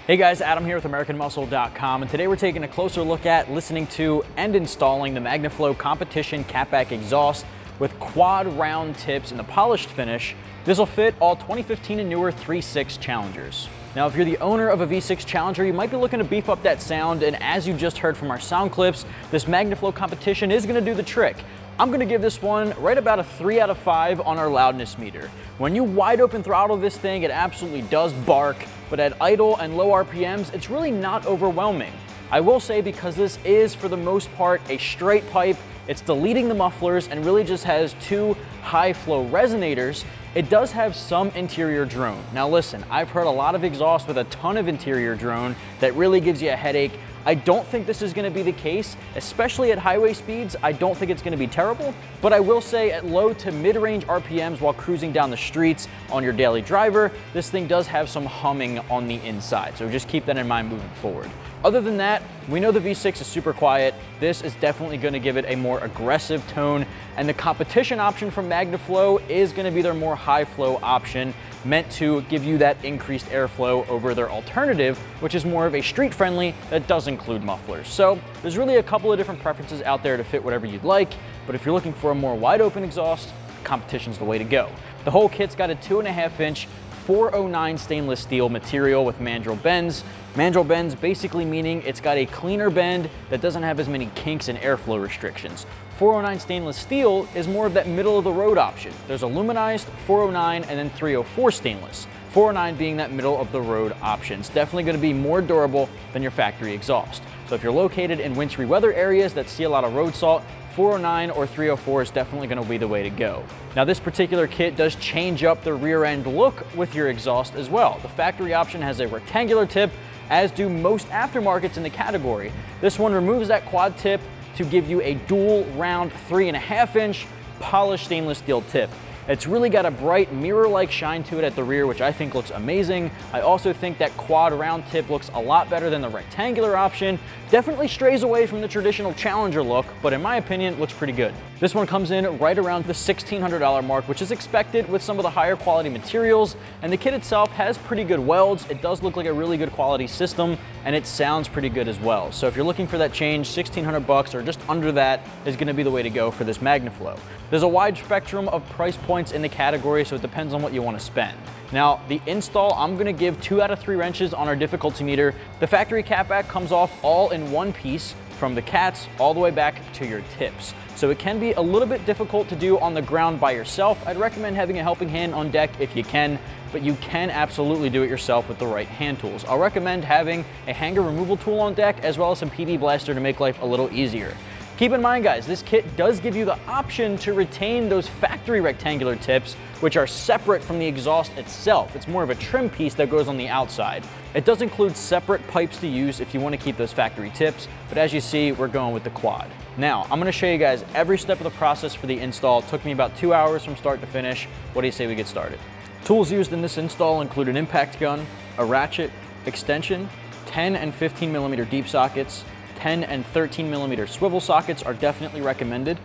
Hey guys, Adam here with AmericanMuscle.com, and today we're taking a closer look at, listening to, and installing the MagnaFlow Competition Catback Exhaust with quad round tips in the polished finish. This will fit all 2015 and newer 3.6 Challengers. Now, if you're the owner of a V6 Challenger, you might be looking to beef up that sound, and as you just heard from our sound clips, this MagnaFlow Competition is going to do the trick. I'm going to give this one right about a 3 out of 5 on our loudness meter. When you wide open throttle this thing, it absolutely does bark, but at idle and low RPMs, it's really not overwhelming. I will say, because this is for the most part a straight pipe, it's deleting the mufflers and really just has two high flow resonators, it does have some interior drone. Now listen, I've heard a lot of exhaust with a ton of interior drone that really gives you a headache. I don't think this is going to be the case, especially at highway speeds. I don't think it's going to be terrible, but I will say at low to mid-range RPMs while cruising down the streets on your daily driver, this thing does have some humming on the inside, so just keep that in mind moving forward. Other than that, we know the V6 is super quiet. This is definitely going to give it a more aggressive tone, and the competition option from MagnaFlow is going to be their more high flow option, meant to give you that increased airflow over their alternative, which is more of a street friendly that does include mufflers. So there's really a couple of different preferences out there to fit whatever you'd like, but if you're looking for a more wide open exhaust, competition's the way to go. The whole kit's got a 2.5-inch 409 stainless steel material with mandrel bends. Mandrel bends basically meaning it's got a cleaner bend that doesn't have as many kinks and airflow restrictions. 409 stainless steel is more of that middle of the road option. There's aluminized, 409, and then 304 stainless. 409 being that middle of the road option. It's definitely going to be more durable than your factory exhaust. So if you're located in wintry weather areas that see a lot of road salt, 409 or 304 is definitely going to be the way to go. Now, this particular kit does change up the rear end look with your exhaust as well. The factory option has a rectangular tip, as do most aftermarkets in the category. This one removes that quad tip to give you a dual round 3.5-inch polished stainless steel tip. It's really got a bright mirror-like shine to it at the rear, which I think looks amazing. I also think that quad round tip looks a lot better than the rectangular option. Definitely strays away from the traditional Challenger look, but in my opinion, looks pretty good. This one comes in right around the $1,600 mark, which is expected with some of the higher quality materials, and the kit itself has pretty good welds. It does look like a really good quality system, and it sounds pretty good as well. So if you're looking for that change, 1,600 bucks or just under that is gonna be the way to go for this MagnaFlow. There's a wide spectrum of price points in the category, so it depends on what you want to spend. Now, the install, I'm going to give 2 out of 3 wrenches on our difficulty meter. The factory catback comes off all in one piece from the cats all the way back to your tips. So it can be a little bit difficult to do on the ground by yourself. I'd recommend having a helping hand on deck if you can, but you can absolutely do it yourself with the right hand tools. I'll recommend having a hanger removal tool on deck as well as some PB Blaster to make life a little easier. Keep in mind, guys, this kit does give you the option to retain those factory rectangular tips, which are separate from the exhaust itself. It's more of a trim piece that goes on the outside. It does include separate pipes to use if you want to keep those factory tips, but as you see, we're going with the quad. Now, I'm going to show you guys every step of the process for the install. It took me about 2 hours from start to finish. What do you say we get started? Tools used in this install include an impact gun, a ratchet, extension, 10 and 15 millimeter deep sockets, 10 and 13 millimeter swivel sockets are definitely recommended.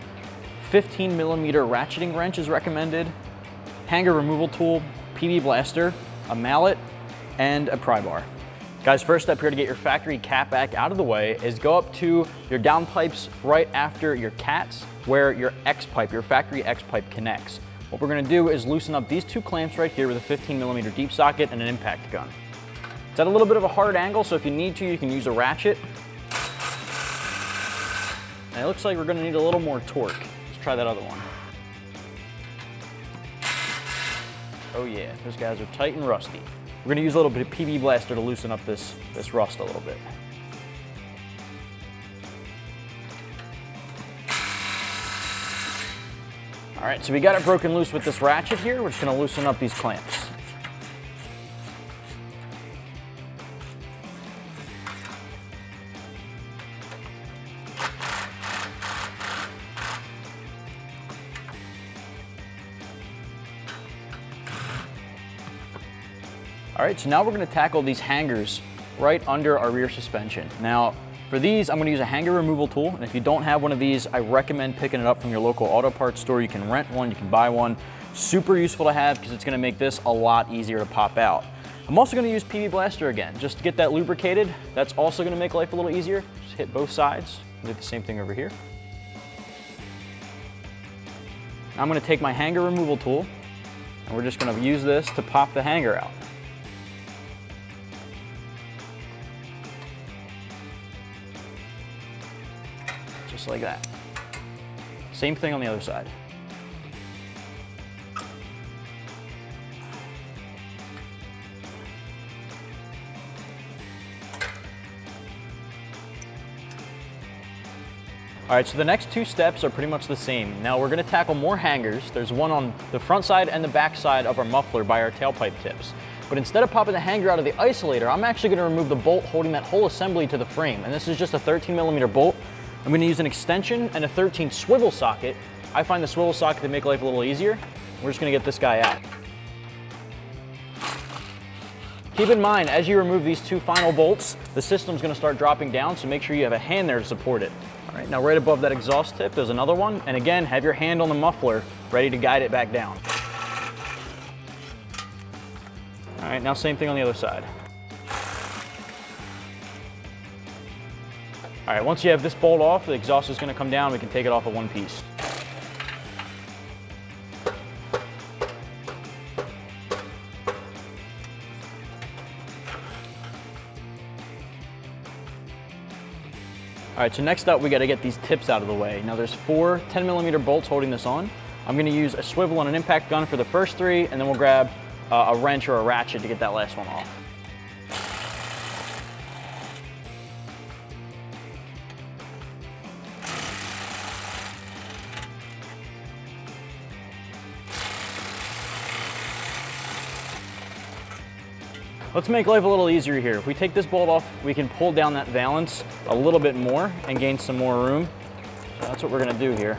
15 millimeter ratcheting wrench is recommended. Hanger removal tool, PB Blaster, a mallet, and a pry bar. Guys, first step here to get your factory catback out of the way is go up to your downpipes right after your cats, where your X pipe, your factory X pipe connects. What we're gonna do is loosen up these two clamps right here with a 15 millimeter deep socket and an impact gun. It's at a little bit of a hard angle, so if you need to, you can use a ratchet. And it looks like we're gonna need a little more torque. Let's try that other one. Oh yeah, those guys are tight and rusty. We're gonna use a little bit of PB Blaster to loosen up this rust a little bit. All right, so we got it broken loose with this ratchet here. We're just gonna loosen up these clamps. All right, so now we're gonna tackle these hangers right under our rear suspension. Now, for these, I'm gonna use a hanger removal tool, and if you don't have one of these, I recommend picking it up from your local auto parts store. You can rent one, you can buy one. Super useful to have because it's gonna make this a lot easier to pop out. I'm also gonna use PB Blaster again, just to get that lubricated. That's also gonna make life a little easier. Just hit both sides, do the same thing over here. Now I'm gonna take my hanger removal tool, and we're just gonna use this to pop the hanger out. Just like that. Same thing on the other side. All right, so the next two steps are pretty much the same. Now we're gonna tackle more hangers. There's one on the front side and the back side of our muffler by our tailpipe tips. But instead of popping the hanger out of the isolator, I'm actually gonna remove the bolt holding that whole assembly to the frame. And this is just a 13mm bolt. I'm gonna use an extension and a 13 swivel socket. I find the swivel socket to make life a little easier. We're just gonna get this guy out. Keep in mind, as you remove these two final bolts, the system's gonna start dropping down, so make sure you have a hand there to support it. All right, now right above that exhaust tip, there's another one. And again, have your hand on the muffler, ready to guide it back down. All right, now same thing on the other side. All right, once you have this bolt off, the exhaust is gonna come down, we can take it off of one piece. All right, so next up, we gotta get these tips out of the way. Now there's 4 10mm bolts holding this on. I'm gonna use a swivel and an impact gun for the first 3, and then we'll grab a wrench or a ratchet to get that last one off. Let's make life a little easier here. If we take this bolt off, we can pull down that valance a little bit more and gain some more room. So that's what we're gonna do here.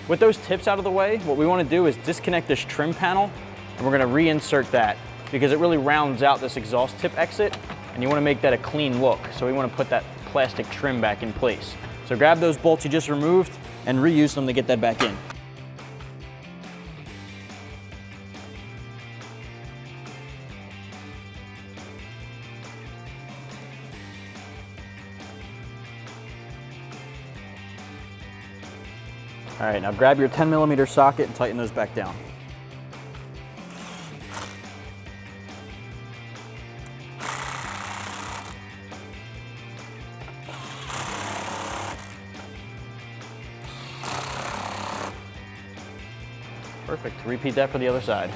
With those tips out of the way, what we want to do is disconnect this trim panel, and we're going to reinsert that because it really rounds out this exhaust tip exit, and you want to make that a clean look. So we want to put that plastic trim back in place. So grab those bolts you just removed and reuse them to get that back in. All right, now grab your 10mm socket and tighten those back down. Perfect, repeat that for the other side.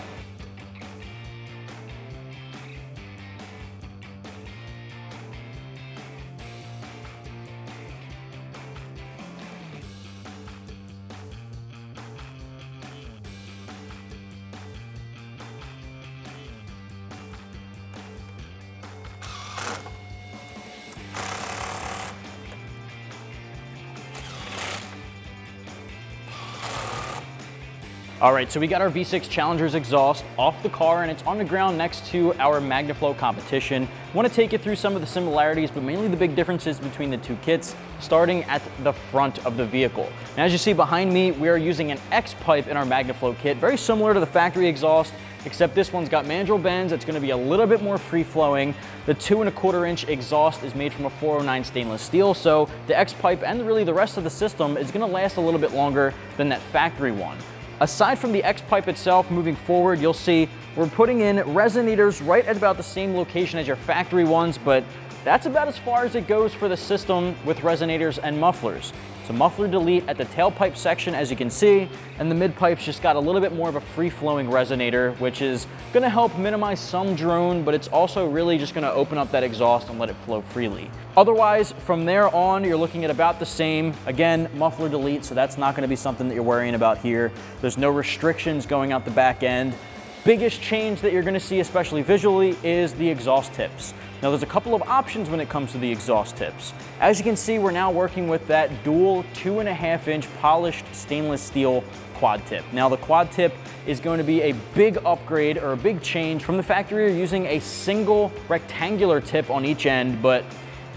All right, so we got our V6 Challengers exhaust off the car and it's on the ground next to our MagnaFlow competition. I want to take you through some of the similarities, but mainly the big differences between the two kits, starting at the front of the vehicle. Now, as you see behind me, we are using an X pipe in our MagnaFlow kit, very similar to the factory exhaust, except this one's got mandrel bends. It's going to be a little bit more free-flowing. The 2¼ inch exhaust is made from a 409 stainless steel, so the X pipe and really the rest of the system is going to last a little bit longer than that factory one. Aside from the X pipe itself, moving forward, you'll see we're putting in resonators right at about the same location as your factory ones, but that's about as far as it goes for the system with resonators and mufflers. So muffler delete at the tailpipe section, as you can see, and the mid-pipe's just got a little bit more of a free-flowing resonator, which is gonna help minimize some drone, but it's also really just gonna open up that exhaust and let it flow freely. Otherwise, from there on, you're looking at about the same. Again, muffler delete, so that's not gonna be something that you're worrying about here. There's no restrictions going out the back end. Biggest change that you're gonna see, especially visually, is the exhaust tips. Now, there's a couple of options when it comes to the exhaust tips. As you can see, we're now working with that dual 2½ inch polished stainless steel quad tip. Now, the quad tip is going to be a big upgrade or a big change from the factory. You're using a single rectangular tip on each end, but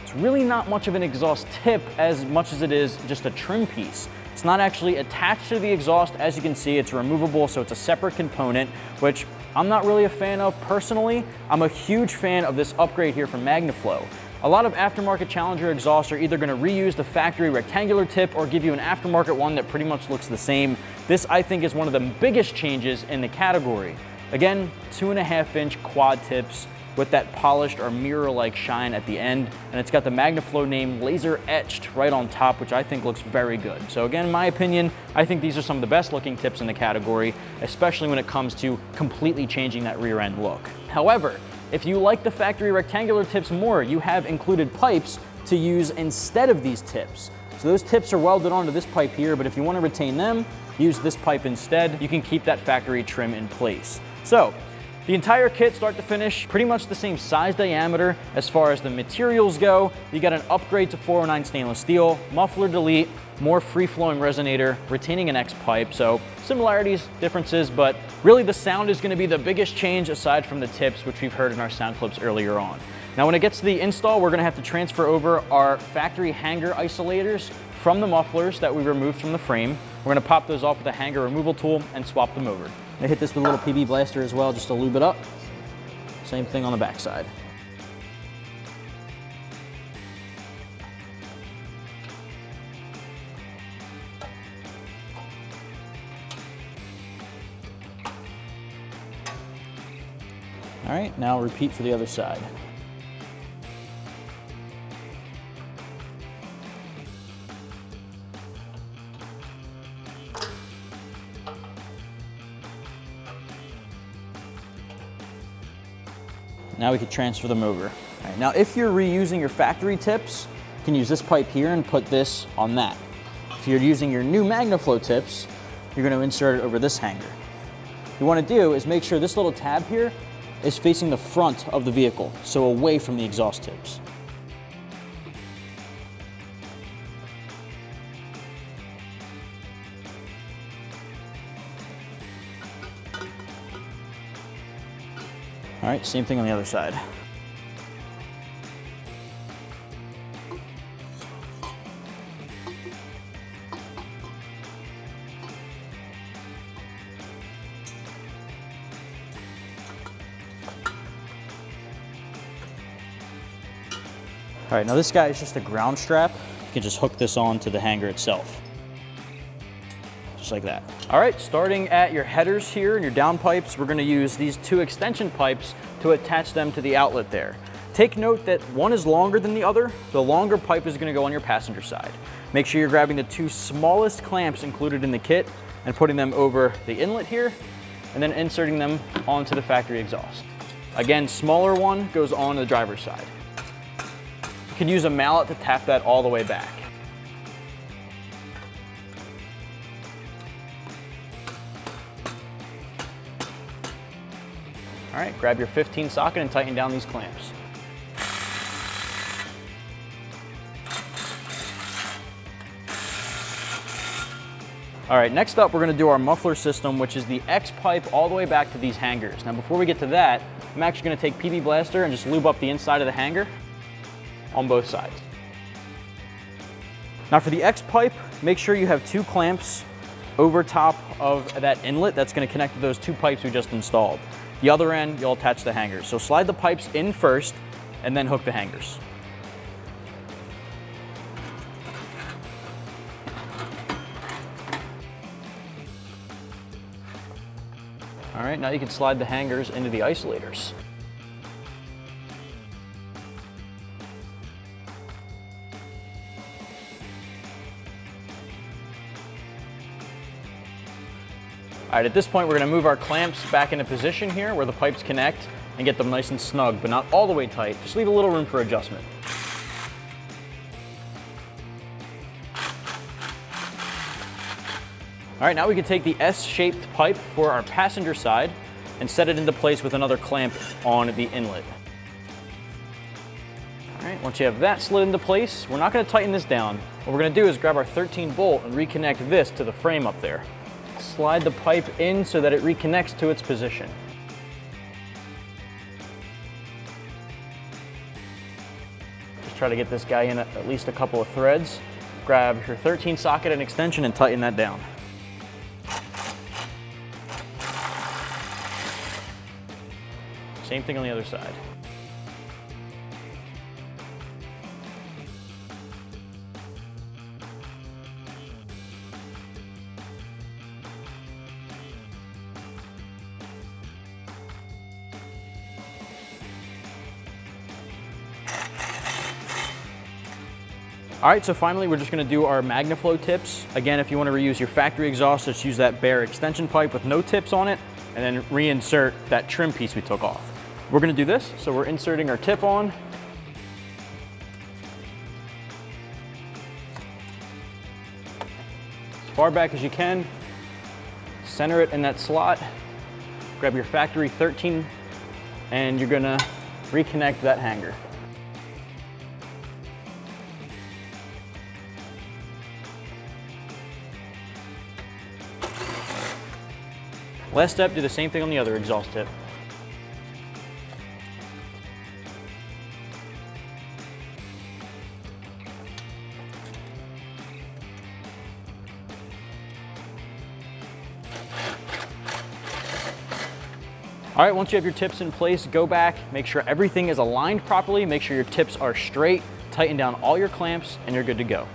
it's really not much of an exhaust tip as much as it is just a trim piece. It's not actually attached to the exhaust. As you can see, it's removable, so it's a separate component, which I'm not really a fan of personally. I'm a huge fan of this upgrade here from MagnaFlow. A lot of aftermarket Challenger exhausts are either going to reuse the factory rectangular tip or give you an aftermarket one that pretty much looks the same. This, I think, is one of the biggest changes in the category. Again, 2½ inch quad tips with that polished or mirror-like shine at the end, and it's got the MagnaFlow name laser etched right on top, which I think looks very good. So again, in my opinion, I think these are some of the best looking tips in the category, especially when it comes to completely changing that rear end look. However, if you like the factory rectangular tips more, you have included pipes to use instead of these tips. So those tips are welded onto this pipe here, but if you want to retain them, use this pipe instead. You can keep that factory trim in place. So the entire kit, start to finish, pretty much the same size diameter. As far as the materials go, you got an upgrade to 409 stainless steel, muffler delete, more free-flowing resonator, retaining an X pipe. So similarities, differences, but really the sound is going to be the biggest change aside from the tips, which we've heard in our sound clips earlier on. Now, when it gets to the install, we're going to have to transfer over our factory hanger isolators from the mufflers that we removed from the frame. We're going to pop those off with a hanger removal tool and swap them over. I hit this with a little PB blaster as well, just to lube it up. Same thing on the back side. All right, now repeat for the other side. Now we can transfer them over. All right, now if you're reusing your factory tips, you can use this pipe here and put this on that. If you're using your new MagnaFlow tips, you're going to insert it over this hanger. What you want to do is make sure this little tab here is facing the front of the vehicle, so away from the exhaust tips. All right, same thing on the other side. All right, now this guy is just a ground strap. You can just hook this on to the hanger itself. Just like that. All right, starting at your headers here and your down pipes, we're gonna use these two extension pipes to attach them to the outlet there. Take note that one is longer than the other. The longer pipe is gonna go on your passenger side. Make sure you're grabbing the two smallest clamps included in the kit and putting them over the inlet here, and then inserting them onto the factory exhaust. Again, smaller one goes on the driver's side. You can use a mallet to tap that all the way back. All right, grab your 15 socket and tighten down these clamps. All right, next up, we're gonna do our muffler system, which is the X pipe all the way back to these hangers. Now, before we get to that, I'm actually gonna take PB Blaster and just lube up the inside of the hanger on both sides. Now for the X pipe, make sure you have 2 clamps over top of that inlet that's gonna connect to those 2 pipes we just installed. The other end, you'll attach the hangers. So slide the pipes in first and then hook the hangers. All right, now you can slide the hangers into the isolators. All right, at this point, we're gonna move our clamps back into position here where the pipes connect and get them nice and snug, but not all the way tight. Just leave a little room for adjustment. All right, now we can take the S-shaped pipe for our passenger side and set it into place with another clamp on the inlet. All right, once you have that slid into place, we're not gonna tighten this down. What we're gonna do is grab our 13 bolt and reconnect this to the frame up there. Slide the pipe in so that it reconnects to its position. Just try to get this guy in at least a couple of threads. Grab your 13 socket and extension and tighten that down. Same thing on the other side. All right, so finally we're just gonna do our MagnaFlow tips. Again, if you wanna reuse your factory exhaust, just use that bare extension pipe with no tips on it, and then reinsert that trim piece we took off. We're gonna do this, so we're inserting our tip on. As far back as you can, center it in that slot, grab your factory 13, and you're gonna reconnect that hanger. Last step, do the same thing on the other exhaust tip. All right, once you have your tips in place, go back, make sure everything is aligned properly, make sure your tips are straight, tighten down all your clamps, and you're good to go.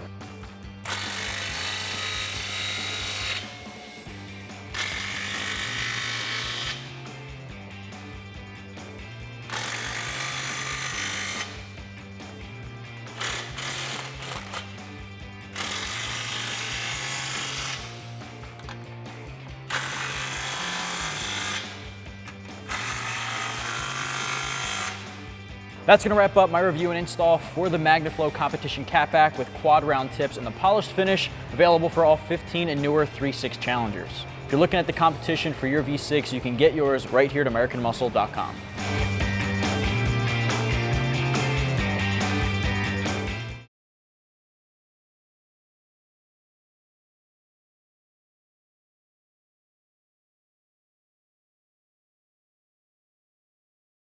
That's gonna wrap up my review and install for the MagnaFlow Competition Catback with quad round tips and the polished finish, available for all 15 and newer 3.6 Challengers. If you're looking at the competition for your V6, you can get yours right here at AmericanMuscle.com.